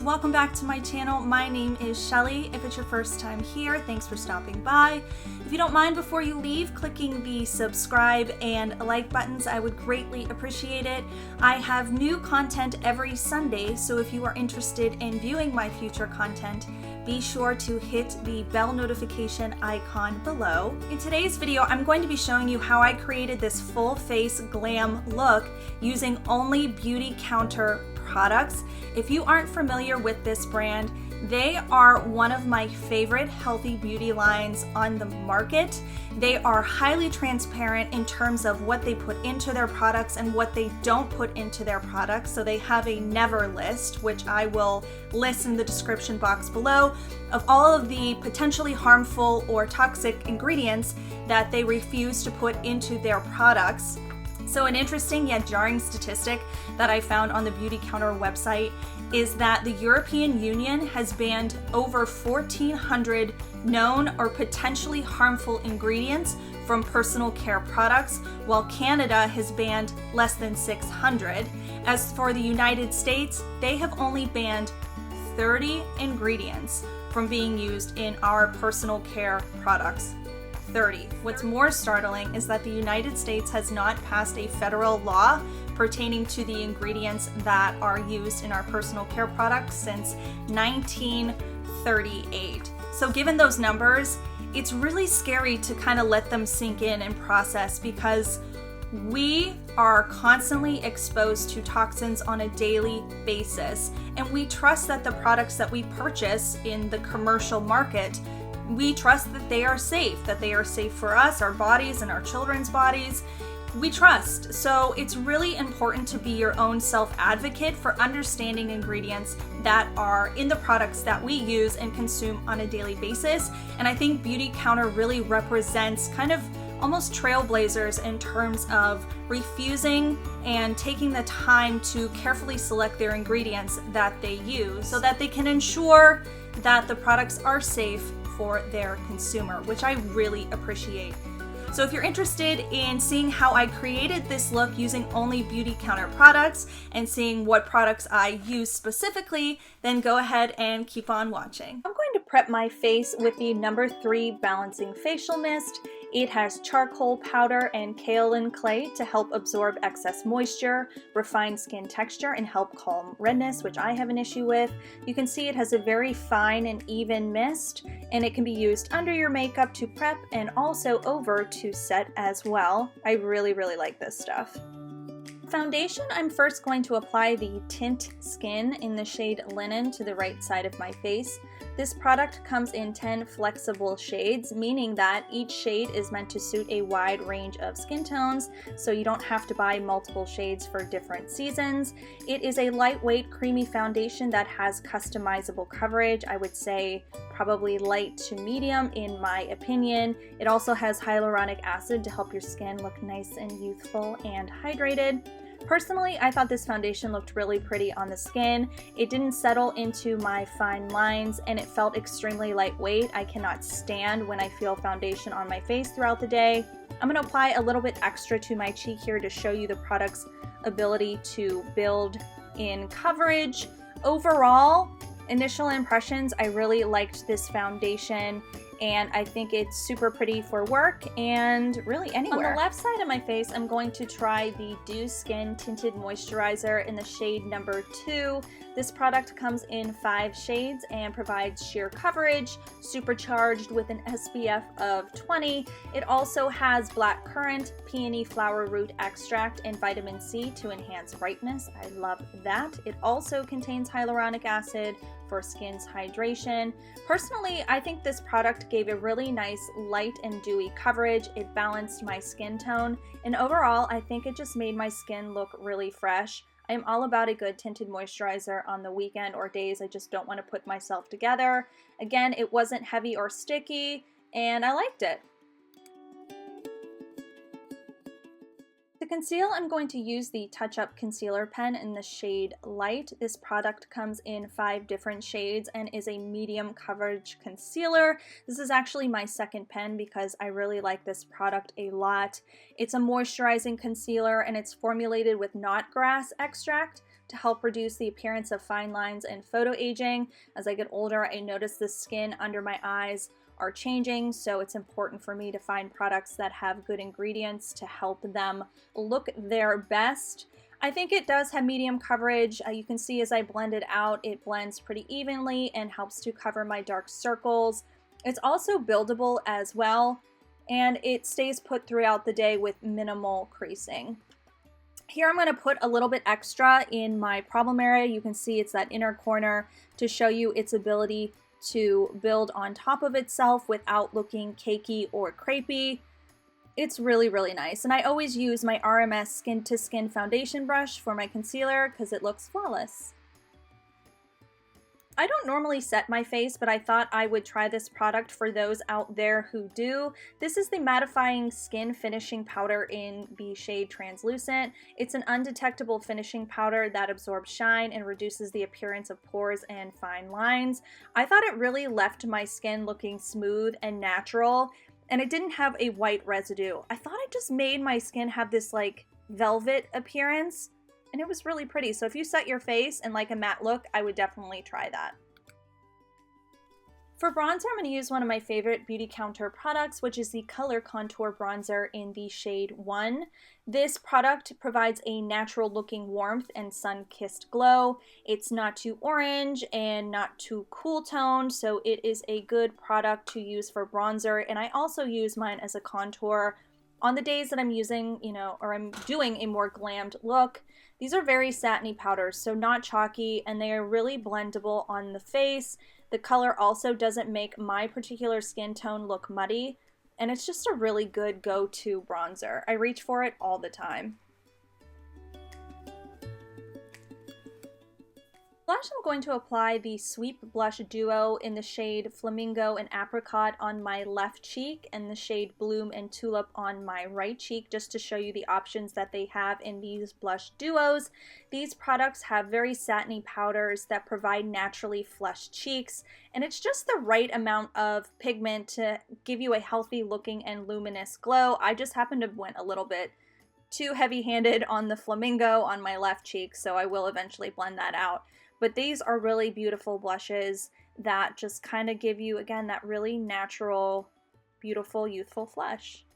Welcome back to my channel. My name is Shelly. If it's your first time here, thanks for stopping by. If you don't mind, before you leave, clicking the subscribe and like buttons, I would greatly appreciate it. I have new content every Sunday, so if you are interested in viewing my future content, be sure to hit the bell notification icon below. In today's video, I'm going to be showing you how I created this full face glam look using only BeautyCounter products. If you aren't familiar with this brand, they are one of my favorite healthy beauty lines on the market. They are highly transparent in terms of what they put into their products and what they don't put into their products. So they have a never list, which I will list in the description box below, of all of the potentially harmful or toxic ingredients that they refuse to put into their products. So an interesting yet jarring statistic that I found on the BeautyCounter website is that the European Union has banned over 1,400 known or potentially harmful ingredients from personal care products, while Canada has banned less than 600. As for the United States, they have only banned 30 ingredients from being used in our personal care products. 30. What's more startling is that the United States has not passed a federal law pertaining to the ingredients that are used in our personal care products since 1938. So given those numbers, it's really scary to kind of let them sink in and process, because we are constantly exposed to toxins on a daily basis, and we trust that the products that we purchase in the commercial market, we trust that they are safe for us, our bodies, and our children's bodies. We trust. So it's really important to be your own self-advocate for understanding ingredients that are in the products that we use and consume on a daily basis. And I think BeautyCounter really represents kind of almost trailblazers in terms of refusing and taking the time to carefully select their ingredients that they use so that they can ensure that the products are safe for their consumer, which I really appreciate. So if you're interested in seeing how I created this look using only BeautyCounter products and seeing what products I use specifically, then go ahead and keep on watching. I'm going to prep my face with the No. 3 Balancing Facial Mist. It has charcoal powder and kaolin clay to help absorb excess moisture, refine skin texture, and help calm redness, which I have an issue with. You can see it has a very fine and even mist, and it can be used under your makeup to prep and also over to set as well. I really like this stuff. Foundation, I'm first going to apply the Tint Skin in the shade Linen to the right side of my face. This product comes in 10 flexible shades, meaning that each shade is meant to suit a wide range of skin tones, so you don't have to buy multiple shades for different seasons. It is a lightweight, creamy foundation that has customizable coverage. I would say probably light to medium in my opinion. It also has hyaluronic acid to help your skin look nice and youthful and hydrated. Personally, I thought this foundation looked really pretty on the skin. It didn't settle into my fine lines, and it felt extremely lightweight. I cannot stand when I feel foundation on my face throughout the day. I'm going to apply a little bit extra to my cheek here to show you the product's ability to build in coverage. Overall, initial impressions, I really liked this foundation, and I think it's super pretty for work and really anywhere. On the left side of my face, I'm going to try the Dew Skin Tinted Moisturizer in the shade No. 2. This product comes in 5 shades and provides sheer coverage, supercharged with an SPF of 20. It also has blackcurrant, peony flower root extract, and vitamin C to enhance brightness. I love that. It also contains hyaluronic acid for skin's hydration. Personally, I think this product gave a really nice light and dewy coverage. It balanced my skin tone, and overall, I think it just made my skin look really fresh. I am all about a good tinted moisturizer on the weekend or days I just don't want to put myself together. Again, it wasn't heavy or sticky, and I liked it. To conceal, I'm going to use the Touchup Concealer pen in the shade Light. This product comes in 5 different shades and is a medium coverage concealer. This is actually my second pen because I really like this product a lot. It's a moisturizing concealer and it's formulated with knotgrass extract. to help reduce the appearance of fine lines and photo aging. As I get older, I notice the skin under my eyes are changing, so it's important for me to find products that have good ingredients to help them look their best. I think it does have medium coverage. You can see as I blend it out, it blends pretty evenly and helps to cover my dark circles. It's also buildable as well, and it stays put throughout the day with minimal creasing. Here I'm going to put a little bit extra in my problem area. You can see it's that inner corner to show you its ability to build on top of itself without looking cakey or crepey. It's really, really nice. And I always use my RMS Skin to Skin foundation brush for my concealer because it looks flawless. I don't normally set my face, but I thought I would try this product for those out there who do. This is the Mattify Skin Finishing Powder in the shade Translucent. It's an undetectable finishing powder that absorbs shine and reduces the appearance of pores and fine lines. I thought it really left my skin looking smooth and natural, and it didn't have a white residue. I thought it just made my skin have this like velvet appearance. And it was really pretty. So if you set your face and like a matte look, I would definitely try that. For bronzer, I'm going to use one of my favorite BeautyCounter products, which is the Color Contour Bronzer in the shade 1. This product provides a natural looking warmth and sun-kissed glow. It's not too orange and not too cool toned, so it is a good product to use for bronzer. And I also use mine as a contour on the days that I'm using, or I'm doing a more glammed look. These are very satiny powders, so not chalky, and they are really blendable on the face. The color also doesn't make my particular skin tone look muddy, and it's just a really good go-to bronzer. I reach for it all the time. Blush, I'm going to apply the Sweep Blush Duo in the shade Flamingo and Apricot on my left cheek and the shade Bloom and Tulip on my right cheek, just to show you the options that they have in these blush duos. These products have very satiny powders that provide naturally flushed cheeks, and it's just the right amount of pigment to give you a healthy looking and luminous glow. I just happened to went a little bit too heavy-handed on the Flamingo on my left cheek, so I will eventually blend that out. But these are really beautiful blushes that just kind of give you, again, that really natural, beautiful, youthful flush.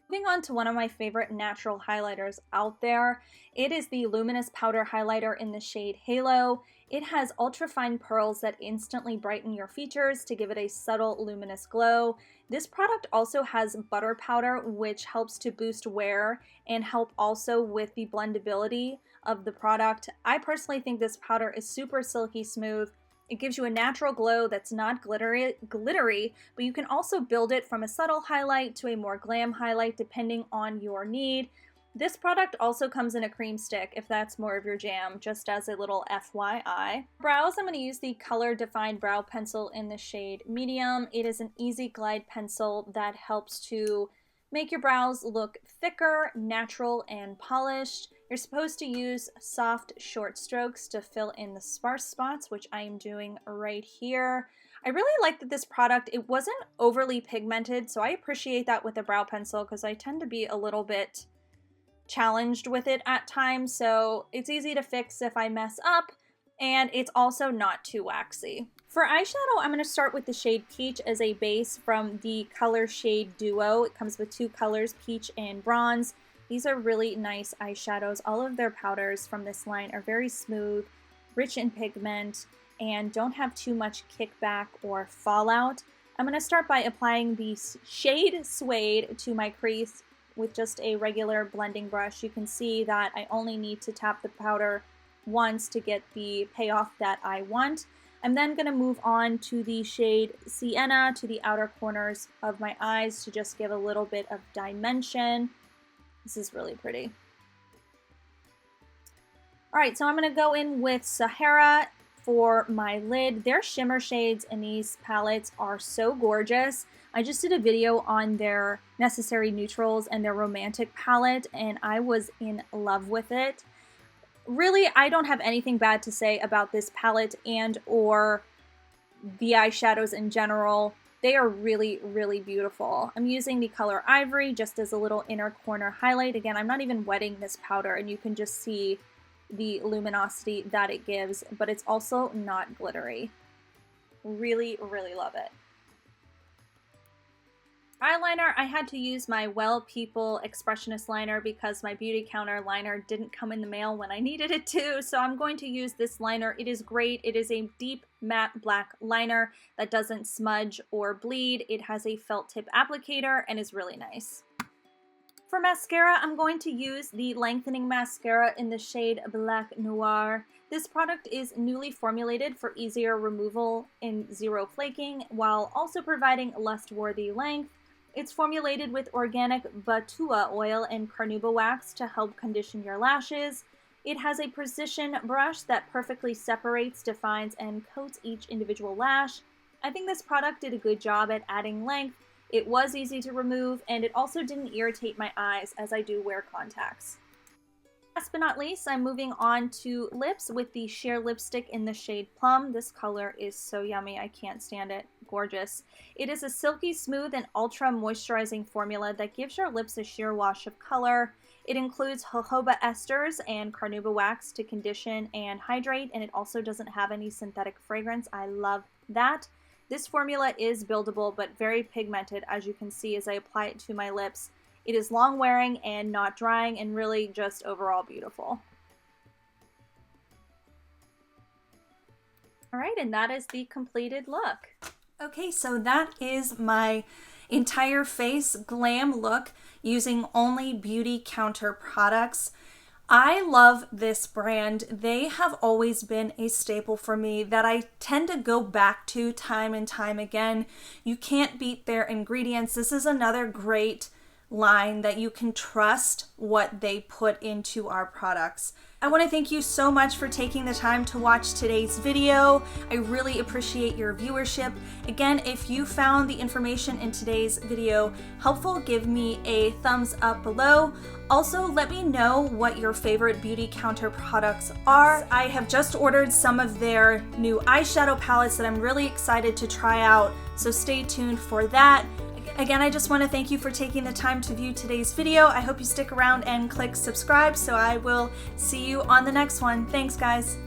Moving on to one of my favorite natural highlighters out there. It is the Luminous Powder Highlighter in the shade Halo. It has ultra-fine pearls that instantly brighten your features to give it a subtle, luminous glow. This product also has butter powder, which helps to boost wear and help also with the blendability of the product. I personally think this powder is super silky smooth. It gives you a natural glow that's not glittery, but you can also build it from a subtle highlight to a more glam highlight depending on your need. This product also comes in a cream stick if that's more of your jam, just as a little FYI. Brows, I'm going to use the Color Defined Brow Pencil in the shade Medium. It is an easy glide pencil that helps to make your brows look thicker, natural, and polished. You're supposed to use soft, short strokes to fill in the sparse spots, which I am doing right here. I really like that this product, it wasn't overly pigmented, so I appreciate that with a brow pencil because I tend to be a little bit challenged with it at times, so it's easy to fix if I mess up, and it's also not too waxy. For eyeshadow, I'm going to start with the shade Peach as a base from the Color Shade Duo. It comes with two colors, Peach and Bronze. These are really nice eyeshadows. All of their powders from this line are very smooth, rich in pigment, and don't have too much kickback or fallout. I'm going to start by applying the shade Suede to my crease with just a regular blending brush. You can see that I only need to tap the powder once to get the payoff that I want. I'm then going to move on to the shade Sienna to the outer corners of my eyes to just give a little bit of dimension. This is really pretty. Alright, so I'm going to go in with Sahara for my lid. Their shimmer shades in these palettes are so gorgeous. I just did a video on their Necessary Neutrals and their Romantic palette, and I was in love with it. Really, I don't have anything bad to say about this palette and or the eyeshadows in general. They are really, really beautiful. I'm using the color Ivory just as a little inner corner highlight. Again, I'm not even wetting this powder, and you can just see the luminosity that it gives, but it's also not glittery. Really, really love it. Eyeliner, I had to use my Well People Expressionist liner because my BeautyCounter liner didn't come in the mail when I needed it to, so I'm going to use this liner. It is great. It is a deep matte black liner that doesn't smudge or bleed. It has a felt tip applicator and is really nice. For mascara, I'm going to use the Lengthening mascara in the shade Black Noir. This product is newly formulated for easier removal and zero flaking, while also providing lust-worthy length. It's formulated with organic batua oil and carnauba wax to help condition your lashes. It has a precision brush that perfectly separates, defines, and coats each individual lash. I think this product did a good job at adding length. It was easy to remove, and it also didn't irritate my eyes as I do wear contacts. Last but not least, I'm moving on to lips with the sheer lipstick in the shade Plum. This color is so yummy. I can't stand it. Gorgeous. It is a silky smooth and ultra moisturizing formula that gives your lips a sheer wash of color. It includes jojoba esters and carnauba wax to condition and hydrate, and it also doesn't have any synthetic fragrance. I love that. This formula is buildable but very pigmented, as you can see as I apply it to my lips. It is long wearing and not drying, and really just overall beautiful. All right, and that is the completed look. Okay, so that is my entire face glam look using only BeautyCounter products. I love this brand. They have always been a staple for me that I tend to go back to time and time again. You can't beat their ingredients. This is another great line that you can trust what they put into our products. I want to thank you so much for taking the time to watch today's video. I really appreciate your viewership. Again, if you found the information in today's video helpful, give me a thumbs up below. Also, let me know what your favorite BeautyCounter products are. I have just ordered some of their new eyeshadow palettes that I'm really excited to try out, so stay tuned for that. Again, I just want to thank you for taking the time to view today's video. I hope you stick around and click subscribe, so I will see you on the next one. Thanks, guys.